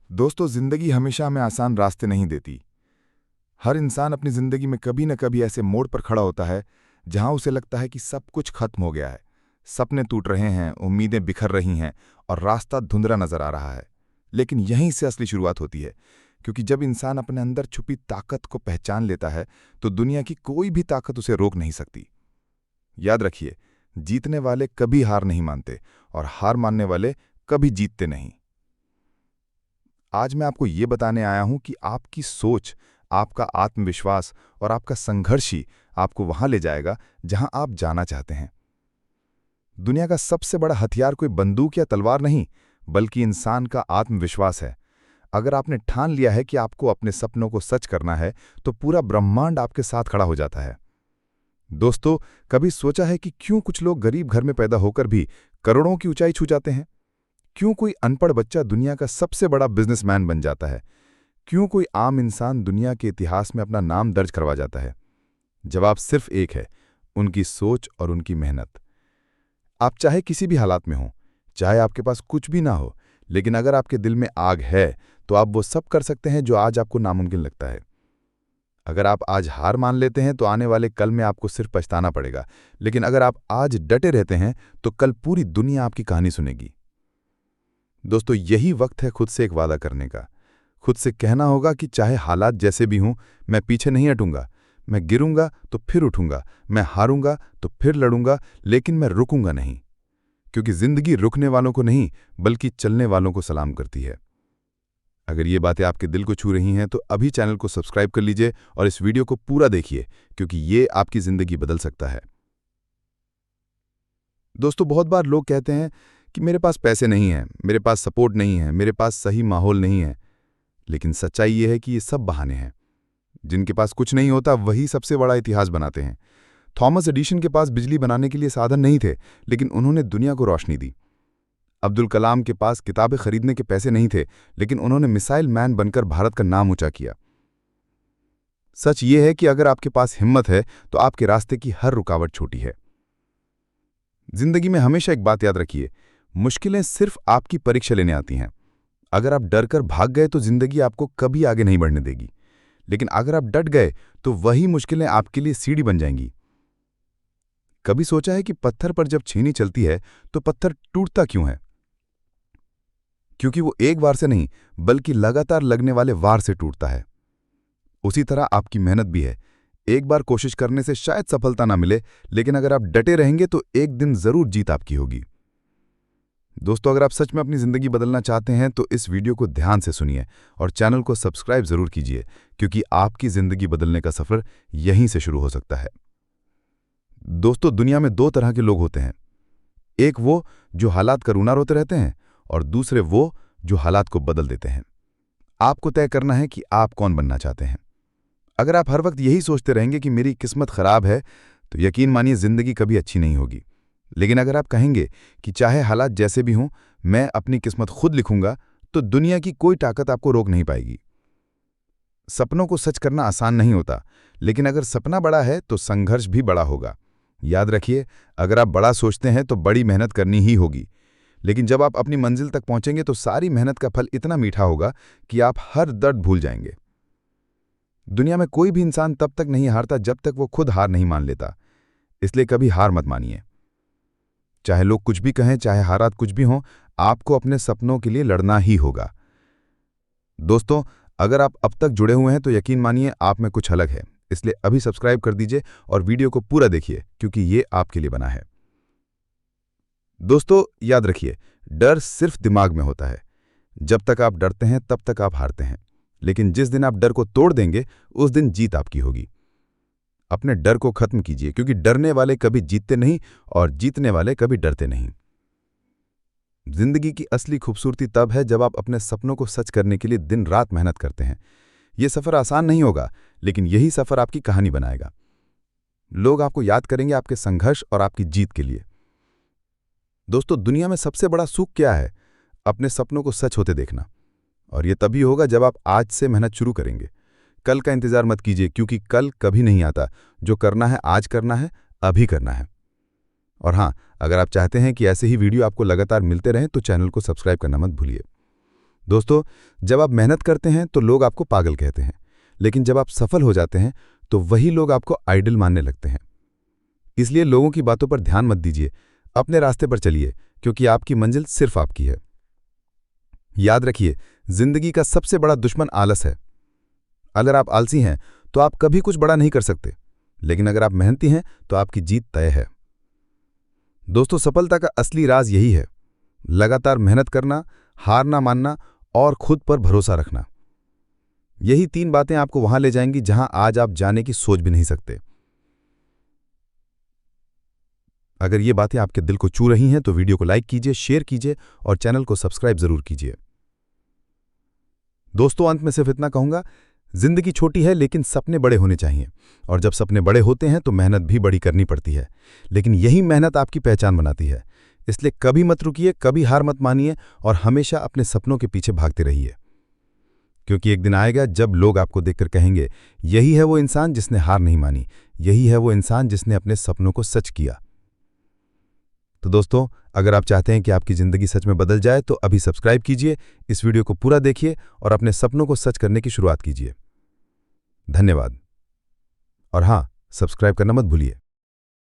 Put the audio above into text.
दोस्तों, जिंदगी हमेशा हमें आसान रास्ते नहीं देती। हर इंसान अपनी जिंदगी में कभी न कभी ऐसे मोड़ पर खड़ा होता है जहां उसे लगता है कि सब कुछ खत्म हो गया है। सपने टूट रहे हैं, उम्मीदें बिखर रही हैं और रास्ता धुंधला नजर आ रहा है। लेकिन यहीं से असली शुरुआत होती है, क्योंकि जब इंसान अपने अंदर छुपी ताकत को पहचान लेता है तो दुनिया की कोई भी ताकत उसे रोक नहीं सकती। याद रखिए, जीतने वाले कभी हार नहीं मानते और हार मानने वाले कभी जीतते नहीं। आज मैं आपको ये बताने आया हूं कि आपकी सोच, आपका आत्मविश्वास और आपका संघर्ष ही आपको वहां ले जाएगा जहां आप जाना चाहते हैं। दुनिया का सबसे बड़ा हथियार कोई बंदूक या तलवार नहीं, बल्कि इंसान का आत्मविश्वास है। अगर आपने ठान लिया है कि आपको अपने सपनों को सच करना है, तो पूरा ब्रह्मांड आपके साथ खड़ा हो जाता है। दोस्तों, कभी सोचा है कि क्यों कुछ लोग गरीब घर में पैदा होकर भी करोड़ों की ऊंचाई छू जाते हैं? क्यों कोई अनपढ़ बच्चा दुनिया का सबसे बड़ा बिजनेसमैन बन जाता है? क्यों कोई आम इंसान दुनिया के इतिहास में अपना नाम दर्ज करवा जाता है? जवाब सिर्फ एक है, उनकी सोच और उनकी मेहनत। आप चाहे किसी भी हालात में हो, चाहे आपके पास कुछ भी ना हो, लेकिन अगर आपके दिल में आग है तो आप वो सब कर सकते हैं जो आज आपको नामुमकिन लगता है। अगर आप आज हार मान लेते हैं तो आने वाले कल में आपको सिर्फ पछताना पड़ेगा, लेकिन अगर आप आज डटे रहते हैं तो कल पूरी दुनिया आपकी कहानी सुनेगी। दोस्तों, यही वक्त है खुद से एक वादा करने का। खुद से कहना होगा कि चाहे हालात जैसे भी हों, मैं पीछे नहीं हटूंगा। मैं गिरूंगा तो फिर उठूंगा, मैं हारूंगा तो फिर लड़ूंगा, लेकिन मैं रुकूंगा नहीं। क्योंकि जिंदगी रुकने वालों को नहीं, बल्कि चलने वालों को सलाम करती है। अगर ये बातें आपके दिल को छू रही हैं तो अभी चैनल को सब्सक्राइब कर लीजिए और इस वीडियो को पूरा देखिए, क्योंकि ये आपकी जिंदगी बदल सकता है। दोस्तों, बहुत बार लोग कहते हैं कि मेरे पास पैसे नहीं हैं, मेरे पास सपोर्ट नहीं है, मेरे पास सही माहौल नहीं है। लेकिन सच्चाई ये है कि ये सब बहाने हैं। जिनके पास कुछ नहीं होता वही सबसे बड़ा इतिहास बनाते हैं। थॉमस एडिशन के पास बिजली बनाने के लिए साधन नहीं थे, लेकिन उन्होंने दुनिया को रोशनी दी। अब्दुल कलाम के पास किताबें खरीदने के पैसे नहीं थे, लेकिन उन्होंने मिसाइल मैन बनकर भारत का नाम ऊंचा किया। सच ये है कि अगर आपके पास हिम्मत है तो आपके रास्ते की हर रुकावट छोटी है। जिंदगी में हमेशा एक बात याद रखिए, मुश्किलें सिर्फ आपकी परीक्षा लेने आती हैं। अगर आप डर कर भाग गए तो जिंदगी आपको कभी आगे नहीं बढ़ने देगी, लेकिन अगर आप डट गए तो वही मुश्किलें आपके लिए सीढ़ी बन जाएंगी। कभी सोचा है कि पत्थर पर जब छीनी चलती है तो पत्थर टूटता क्यों है? क्योंकि वो एक बार से नहीं, बल्कि लगातार लगने वाले वार से टूटता है। उसी तरह आपकी मेहनत भी है। एक बार कोशिश करने से शायद सफलता ना मिले, लेकिन अगर आप डटे रहेंगे तो एक दिन जरूर जीत आपकी होगी। दोस्तों, अगर आप सच में अपनी जिंदगी बदलना चाहते हैं तो इस वीडियो को ध्यान से सुनिए और चैनल को सब्सक्राइब जरूर कीजिए, क्योंकि आपकी जिंदगी बदलने का सफर यहीं से शुरू हो सकता है। दोस्तों, दुनिया में दो तरह के लोग होते हैं। एक वो जो हालात का रोना रोते रहते हैं, और दूसरे वो जो हालात को बदल देते हैं। आपको तय करना है कि आप कौन बनना चाहते हैं। अगर आप हर वक्त यही सोचते रहेंगे कि मेरी किस्मत खराब है, तो यकीन मानिए जिंदगी कभी अच्छी नहीं होगी। लेकिन अगर आप कहेंगे कि चाहे हालात जैसे भी हों, मैं अपनी किस्मत खुद लिखूंगा, तो दुनिया की कोई ताकत आपको रोक नहीं पाएगी। सपनों को सच करना आसान नहीं होता, लेकिन अगर सपना बड़ा है तो संघर्ष भी बड़ा होगा। याद रखिए, अगर आप बड़ा सोचते हैं तो बड़ी मेहनत करनी ही होगी, लेकिन जब आप अपनी मंजिल तक पहुंचेंगे तो सारी मेहनत का फल इतना मीठा होगा कि आप हर दर्द भूल जाएंगे। दुनिया में कोई भी इंसान तब तक नहीं हारता जब तक वो खुद हार नहीं मान लेता। इसलिए कभी हार मत मानिए। चाहे लोग कुछ भी कहें, चाहे हालात कुछ भी हों, आपको अपने सपनों के लिए लड़ना ही होगा। दोस्तों, अगर आप अब तक जुड़े हुए हैं तो यकीन मानिए आप में कुछ अलग है। इसलिए अभी सब्सक्राइब कर दीजिए और वीडियो को पूरा देखिए, क्योंकि ये आपके लिए बना है। दोस्तों, याद रखिए, डर सिर्फ दिमाग में होता है। जब तक आप डरते हैं तब तक आप हारते हैं, लेकिन जिस दिन आप डर को तोड़ देंगे उस दिन जीत आपकी होगी। अपने डर को खत्म कीजिए, क्योंकि डरने वाले कभी जीतते नहीं और जीतने वाले कभी डरते नहीं। जिंदगी की असली खूबसूरती तब है जब आप अपने सपनों को सच करने के लिए दिन रात मेहनत करते हैं। यह सफर आसान नहीं होगा, लेकिन यही सफर आपकी कहानी बनाएगा। लोग आपको याद करेंगे आपके संघर्ष और आपकी जीत के लिए। दोस्तों, दुनिया में सबसे बड़ा सुख क्या है? अपने सपनों को सच होते देखना। और यह तभी होगा जब आप आज से मेहनत शुरू करेंगे। कल का इंतजार मत कीजिए, क्योंकि कल कभी नहीं आता। जो करना है आज करना है, अभी करना है। और हाँ, अगर आप चाहते हैं कि ऐसे ही वीडियो आपको लगातार मिलते रहें तो चैनल को सब्सक्राइब करना मत भूलिए। दोस्तों, जब आप मेहनत करते हैं तो लोग आपको पागल कहते हैं, लेकिन जब आप सफल हो जाते हैं तो वही लोग आपको आइडल मानने लगते हैं। इसलिए लोगों की बातों पर ध्यान मत दीजिए, अपने रास्ते पर चलिए, क्योंकि आपकी मंजिल सिर्फ आपकी है। याद रखिए, जिंदगी का सबसे बड़ा दुश्मन आलस है। अगर आप आलसी हैं तो आप कभी कुछ बड़ा नहीं कर सकते, लेकिन अगर आप मेहनती हैं तो आपकी जीत तय है। दोस्तों, सफलता का असली राज यही है, लगातार मेहनत करना, हार ना मानना और खुद पर भरोसा रखना। यही 3 बातें आपको वहां ले जाएंगी जहां आज आप जाने की सोच भी नहीं सकते। अगर ये बातें आपके दिल को छू रही हैं तो वीडियो को लाइक कीजिए, शेयर कीजिए और चैनल को सब्सक्राइब जरूर कीजिए। दोस्तों, अंत में सिर्फ इतना कहूंगा, जिंदगी छोटी है लेकिन सपने बड़े होने चाहिए, और जब सपने बड़े होते हैं तो मेहनत भी बड़ी करनी पड़ती है, लेकिन यही मेहनत आपकी पहचान बनाती है। इसलिए कभी मत रुकिए, कभी हार मत मानिए और हमेशा अपने सपनों के पीछे भागते रहिए, क्योंकि एक दिन आएगा जब लोग आपको देखकर कहेंगे, यही है वो इंसान जिसने हार नहीं मानी, यही है वो इंसान जिसने अपने सपनों को सच किया। तो दोस्तों, अगर आप चाहते हैं कि आपकी जिंदगी सच में बदल जाए तो अभी सब्सक्राइब कीजिए, इस वीडियो को पूरा देखिए और अपने सपनों को सच करने की शुरुआत कीजिए। धन्यवाद। और हाँ, सब्सक्राइब करना मत भूलिए।